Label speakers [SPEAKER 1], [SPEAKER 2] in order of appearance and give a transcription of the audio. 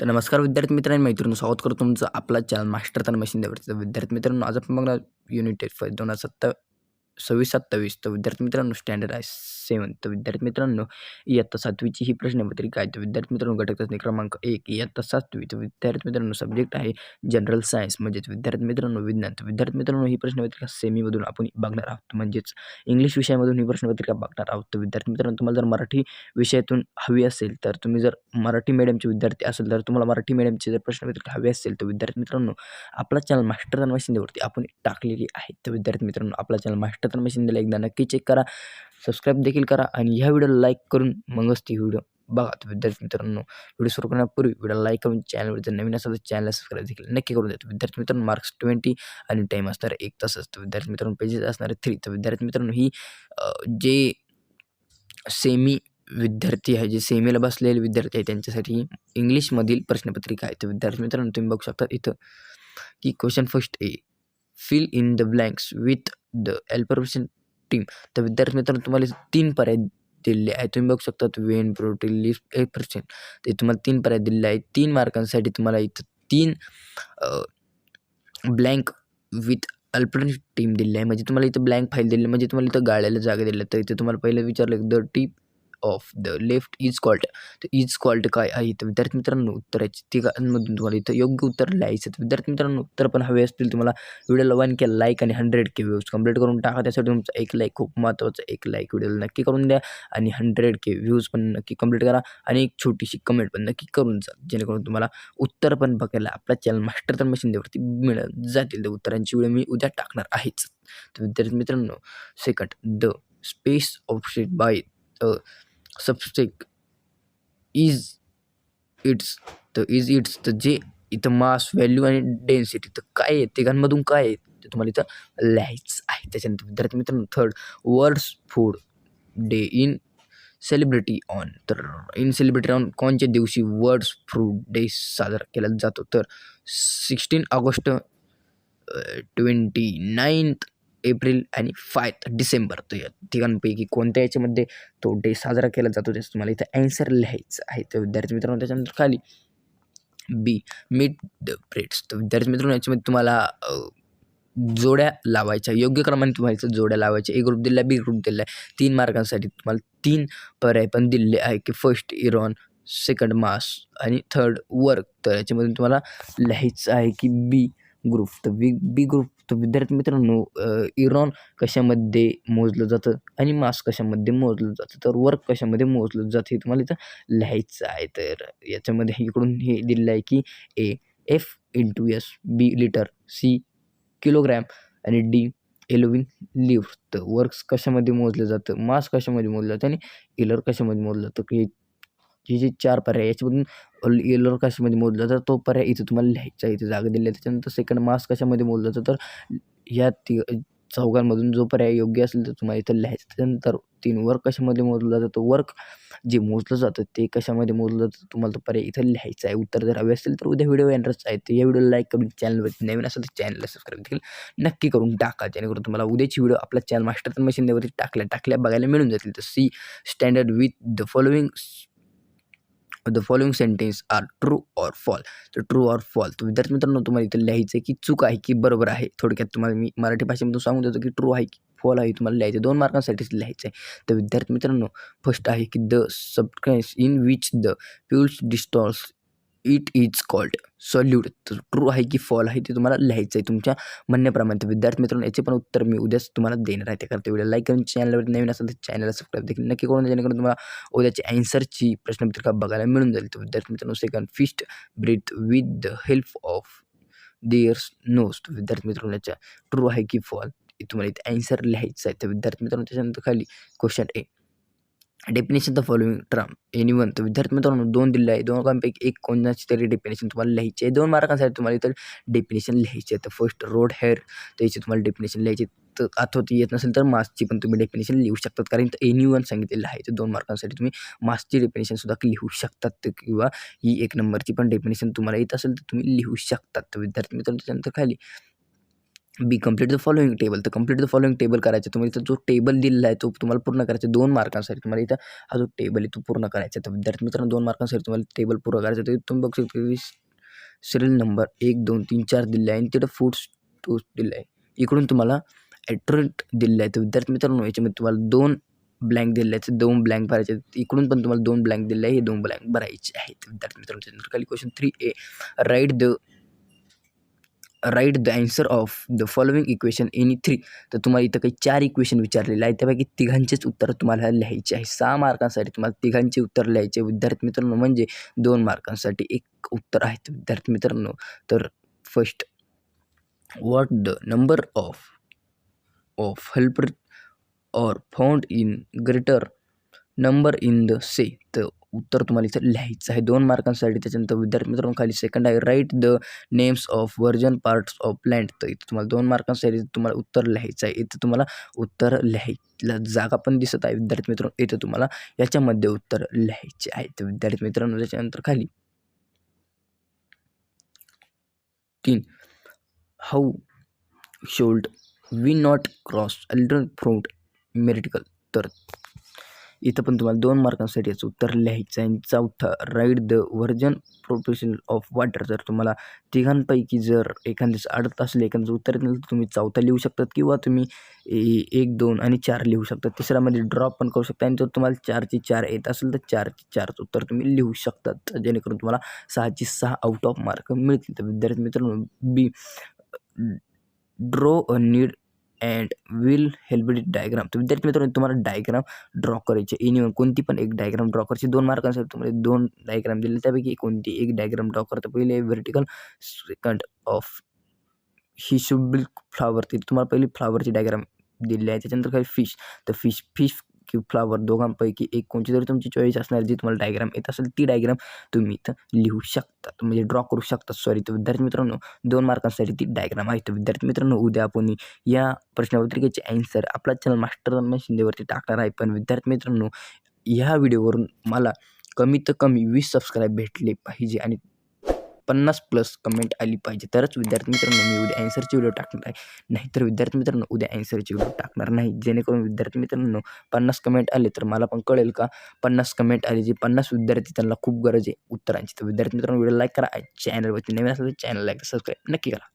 [SPEAKER 1] तर नमस्कार विद्यार्थी मित्रांनो आणि मैत्रिणींनो, स्वागत करतो तुमचं आपला चॅनल मास्टर तन मशीन देवरचं. विद्यार्थी मित्रांनो, आज आपण बघणार युनिट टेस्ट फॉर 2026-27. तर विद्यार्थी मित्रांनो, स्टँडर्ड आहे 7. तर विद्यार्थी मित्रांनो, इयत्ता 7वीची ही प्रश्नपत्रिका आहे. तर विद्यार्थी मित्रांनो, घटक चाचणी क्रमांक 1 इयत्ता 7वी. तर विद्यार्थी मित्रांनो, सब्जेक्ट आहे जनरल सायन्स म्हणजेच विद्यार्थी मित्रांनो विज्ञान. तर विद्यार्थी मित्रांनो, ही प्रश्नपत्रिका सेमीमधून आपण बघणार आहोत, म्हणजेच इंग्लिश विषयामधून ही प्रश्नपत्रिका बघणार आहोत. तर विद्यार्थी मित्रांनो, तुम्हाला जर मराठी विषयातून हवी असेल, तर तुम्ही जर मराठी मीडियमचे विद्यार्थी असेल, तर तुम्हाला मराठी मीडियमची जर प्रश्नपत्रिका हवी असेल, तर विद्यार्थी मित्रांनो, आपला चॅनल मास्टर तन्मय शिंदेवरती आपण टाकलेली आहे. तर विद्यार्थी मित्रांनो, आपला चॅनल मास्टर तन्मय शिंदेला एकदा नक्की चेक करा, सबस्क्राईब देखील करा आणि ह्या व्हिडिओला लाईक करून मगच ती व्हिडिओ बघा. तर विद्यार्थी मित्रांनो, व्हिडिओ सुरू करण्यापूर्वी व्हिडिओला लाईक करून चॅनलवर जर नवीन असेल तर चॅनलला सबस्क्राईब देखील नक्की करून द्या. विद्यार्थी मित्रांनो, मार्क्स 20 आणि टाईम असणार 1 तासच. तर विद्यार्थी मित्रांनो, पेजेस असणार 3. तर विद्यार्थी मित्रांनो, ही जे सेमी विद्यार्थी आहे, जे सेमीला बसलेले विद्यार्थी आहे, त्यांच्यासाठी इंग्लिशमधील प्रश्नपत्रिका आहे. तर विद्यार्थी मित्रांनो, तुम्ही बघू शकता इथं की question first A, fill in the blanks with the alphabet team. तर विद्यार्थी मित्रांनो, तुम्हाला 3 पर्याय दिलेले आहेत. तुम्ही बघू शकता वेन, प्रोटीन, लिफ्ट, 1%. ते तुम्हाला 3 पर्याय दिलेले आहेत. 3 मार्कांसाठी तुम्हाला इथं 3 ब्लँक विथ अल्टरनेट टीम दिली आहे. म्हणजे तुम्हाला इथं ब्लँक फाईल दिली, म्हणजे तुम्हाला इथं गाळायला जागा दिली. तर इथे तुम्हाला पहिलं विचारलं the tip of the left is called. तर इज कॉल्ड काय आहे? तर विद्यार्थी मित्रांनो, उत्तराची तिघांमधून तुम्हाला इथं योग्य उत्तर लिहायचं. तर विद्यार्थी मित्रांनो, उत्तर पण हवे असतील तुम्हाला, व्हिडिओला 1K लाईक आणि 100K व्ह्यूज कंप्लीट करून टाका. त्यासाठी तुमचा एक लाईक खूप महत्त्वाचं, एक लाईक व्हिडिओला नक्की करून द्या आणि 100K व्ह्यूज पण नक्की कंप्लीट करा आणि एक छोटीशी कमेंट पण नक्की करून जा, जेणेकरून तुम्हाला उत्तर पण बघायला आपला चॅनल मास्टर तन्मय शिंदेवरती मिळत जातील. तर उत्तरांची व्हिडिओ मी उद्या टाकणार आहेच. तर विद्यार्थी मित्रांनो, second, the space of by सबस्टेक इज इट्स. तर इज इट्स, तर जे इथं मास, व्हॅल्यू आणि डेन्सिटी, तर काय आहे तिघांमधून काय आहे ते तुम्हाला इथं लिहायचं आहे. त्याच्यानंतर विद्यार्थी मित्रांनो, third, words food day in celebrity on. तर इन सेलिब्रिटी ऑन कोणत्या दिवशी वर्ड्स फ्रूट डे साजरा केला जातो? तर 16 ऑगस्ट, 29 एप्रिल आणि 5 डिसेंबर. तर या तिघांपैकी कोणत्या याच्यामध्ये तो डे साजरा केला जातो, त्याचं तुम्हाला इथं ॲन्सर लिहायचं आहे. तर विद्यार्थी मित्रांनो, त्याच्यानंतर खाली बी, मीट द ब्रेड्स. तर विद्यार्थी मित्रांनो, याच्यामध्ये तुम्हाला जोड्या लावायच्या, योग्य क्रमाने तुम्हाला जोड्या लावायच्या. ए ग्रुप दिला, बी ग्रुप दिला आहे. 3 मार्कांसाठी तुम्हाला 3 पर्याय पण दिलेले आहे की फर्स्ट इरॉन, सेकंड मास आणि थर्ड वर्क. तर याच्यामधून तुम्हाला लिहायचं आहे की बी ग्रुप. तर बी ग्रुप. तर विद्यार्थी मित्रांनो, इरॉन कशामध्ये मोजलं जातं आणि मास कशामध्ये मोजलं जातं, तर वर्क कशामध्ये मोजलं जातं, हे तुम्हाला इथं लिहायचं आहे. तर याच्यामध्ये इकडून हे दिलेलं आहे की A F into S, B litre, C kilogram आणि डी एलोविन लिव्ह. तर वर्क्स कशामध्ये मोजलं जातं, मास कशामध्ये मोजलं जातं आणि एलर कशामध्ये मोजलं जातं. हे जे 4 पर्याय याच्यामधून एलर कशामध्ये मोजलं जातं, तो पर्याय इथं तुम्हाला लिहायचा आहे. इथे जागा दिली आहे. त्याच्यानंतर सेकंड, मास कशामध्ये मोजलं जातं, तर ह्या चौघांमधून जो पर्याय योग्य असेल तर तुम्हाला इथं लिहायचं. त्याच्यानंतर 3, वर्क कशामध्ये मोजलं जातं, वर्क जे मोजलं जातं ते कशामध्ये मोजलं जातं, तुम्हाला तो पर्याय इथं लिहायचा आहे. उत्तर जर हवे असेल तर उद्या व्हिडिओ येणारच आहे. तर या व्हिडिओला लाईक करून चॅनलवरती नवीन असेल तर चॅनलला सबस्क्राईब देखील नक्की करून टाका, जेणेकरून तुम्हाला उद्याची व्हिडिओ आपल्या चॅनल मास्टर तन्मय शिंदेवरती टाकल्या बघायला मिळून जातील. तर C, standard with the following sentence are true or false. तर ट्रू ऑर फॉल. तर विद्यार्थी मित्रांनो, तुम्हाला इथं लिहायचं आहे की चूक आहे की बरोबर आहे. थोडक्यात तुम्हाला मी मराठी भाषेमधून सांगून देतो की ट्रू आहे की फॉल आहे, तुम्हाला लिहायचं आहे. 2 मार्कांसाठीच लिहायचं आहे. तर विद्यार्थी मित्रांनो, फर्स्ट आहे की the substance in which the fuels dissolves it is called solute. तर ट्रू आहे की फॉल आहे ते तुम्हाला लिहायचं आहे तुमच्या म्हणण्याप्रमाणे. तर विद्यार्थी मित्रांनो, याचे पण उत्तर मी उद्याच तुम्हाला देणार आहे. त्याकरता व्हिडिओ लाईक करून चॅनलवर नवीन असेल तर चॅनलला सबस्क्राईब देखील नक्की करून, जेणेकरून तुम्हाला उद्याची ॲन्सरची प्रश्नपत्रिका बघायला मिळून जाईल. तर विद्यार्थी मित्रांनो, second, fish breathe with the help of theirs nose. तर विद्यार्थी मित्रांनो, याच्या ट्रू आहे की फॉल हे तुम्हाला इथे ॲन्सर लिहायचं आहे. तर विद्यार्थी मित्रांनो, त्याच्यानंतर खाली question A, definition the following term anyone. तर विद्यार्थी मित्रांनो, 2 दिले आहे. दोघांपैकी एक कोणाची तरी डेफिनेशन तुम्हाला लिहायची आहे. 2 मार्कांसाठी तुम्हाला इथं डेफिनेशन लिहायची आहे. तर फर्स्ट, रोड हेअर, त्याची तुम्हाला डेफिनेशन लिहायची. तर आठवत येत नसेल तर मासची पण तुम्ही डेफिनेशन लिहू शकतात, कारण एनीवन सांगितलेलं आहे. तर 2 मार्कांसाठी तुम्ही मासची डेफिनेशन सुद्धा लिहू शकतात. तर किंवा ही 1 नंबरची पण डेफिनेशन तुम्हाला येत असेल तर तुम्ही लिहू शकतात. तर विद्यार्थी मित्रांनो, त्याच्यानंतर खाली बी कंप्लीट द फॉलोइंग टेबल. तर कंप्लीट द फॉलोइंग टेबल करायचं. तुम्हाला इथं जो टेबल दिलेला आहे तो तुम्हाला पूर्ण करायचा 2 मार्कांसाठी. तुम्हाला इथं हा जो टेबल आहे तो पूर्ण करायचा. तर विद्यार्थी मित्रांनो 2 मार्कांसाठी तुम्हाला टेबल पूर्ण करायचं. तर तुम्ही बघू शकता की सिरियल नंबर 1, 2, 3, 4 दिले आहे आणि तिथं फूड्स टोस्ट दिलं आहे. इकडून तुम्हाला ॲट्रेंट दिलेलं आहे. तर विद्यार्थी मित्रांनो याच्यामध्ये तुम्हाला 2 ब्लँक दिलेले आहेत. 2 ब्लँक भरायचे आहेत. इकडून पण तुम्हाला 2 ब्लँक दिलेले आहे. हे 2 ब्लँक भरायचे आहेत. विद्यार्थी मित्रांनो त्यानंतर खाली question 3A write the answer of the following equation any 3. तर तुम्हाला इथं काही 4 इक्वेशन विचारलेले आहेत. त्यापैकी तिघांचेच उत्तर तुम्हाला लिहायचे आहे. 6 मार्कांसाठी तुम्हाला तिघांचे उत्तर लिहायचे विद्यार्थी मित्रांनो, म्हणजे 2 मार्कांसाठी 1 उत्तर आहे विद्यार्थी मित्रांनो. तर first, what the number of helper or found in greater number in the sea. तर उत्तर तुम्हाला इथं लिहायचं आहे 2 मार्कांसाठी. त्याच्यानंतर विद्यार्थी मित्रांनो खाली सेकंड आहे, write the names of version parts of plant. तर इथं तुम्हाला 2 मार्कांसाठी तुम्हाला उत्तर लिहायचं आहे. इथं तुम्हाला उत्तर लिहायला जागा पण दिसत आहे विद्यार्थी मित्रांनो. इथं तुम्हाला याच्यामध्ये उत्तर लिहायचे आहे. तर विद्यार्थी मित्रांनो त्याच्यानंतर खाली 3, how should we not cross alternate from मेरिटिकल. तर इथं पण तुम्हाला 2 मार्कांसाठी याचं उत्तर लिहायचं आहे. आणि चौथा, write the version proportional of water. जर तुम्हाला तिघांपैकी जर एखाद्याचं अडत असेल, एखाद्याचं उत्तर येत नसेल तर तुम्ही चौथा लिहू शकतात किंवा तुम्ही 1, 2 आणि 4 लिहू शकता. तिसऱ्यामध्ये ड्रॉप पण करू शकता आणि जर तुम्हाला 4ची 4 येत असेल तर 4ची 4चं उत्तर तुम्ही लिहू शकतात, जेणेकरून तुम्हाला 6ची 6 आउट ऑफ मार्क मिळतील. तर विद्यार्थी मित्रांनो B, draw a need and will help it diagram. तर विद्यार्थी मित्रांनो तुम्हाला डायग्राम ड्रॉ करायचे. एनिवन कोणती पण एक डायग्राम ड्रॉ करायची. 2 मार्कांसाठी तुम्हाला 2 डायग्राम दिले, त्यापैकी कोणती एक डायग्राम ड्रॉ करता. पहिले vertical, second of he should be flower. तिथे तुम्हाला पहिली फ्लावरची डायग्राम दिलेली आहे. त्याच्यानंतर काही फिश. तर फिश किंवा फ्लावर दोघांपैकी एक कोणची जरी तुमची चॉईस असणार, जी तुम्हाला डायग्राम येत असेल ती डायग्राम तुम्ही इथं लिहू शकता, म्हणजे ड्रॉ करू शकता. सॉरी. तर विद्यार्थी मित्रांनो 2 मार्कांसाठी ती डायग्राम आहे. तर विद्यार्थी मित्रांनो उद्या आपण या प्रश्नपत्रिकेचे ॲन्सर आपला चॅनल मास्टर रमेश शिंदेवरती टाकणार आहे. पण विद्यार्थी मित्रांनो ह्या व्हिडिओवरून मला कमीत कमी 20 सबस्क्राईब भेटले पाहिजे आणि 50+ कमेंट आली पाहिजे, तरच विद्यार्थी मित्रांनो मी उद्या ॲन्सरची व्हिडिओ टाकणार आहे. नाहीतर विद्यार्थी मित्रांनो उद्या ॲन्सरची व्हिडिओ टाकणार नाही. जेणेकरून विद्यार्थी मित्रांनो 50 कमेंट आले तर मला पण कळेल का 50 कमेंट आले, जे 50 विद्यार्थी त्यांना खूप गरज आहे उत्तरांची. तर विद्यार्थी मित्रांनो व्हिडिओ लाईक करा. चॅनलवरती नवीन असेल तर चॅनल लाईक सबस्क्राईब नक्की करा.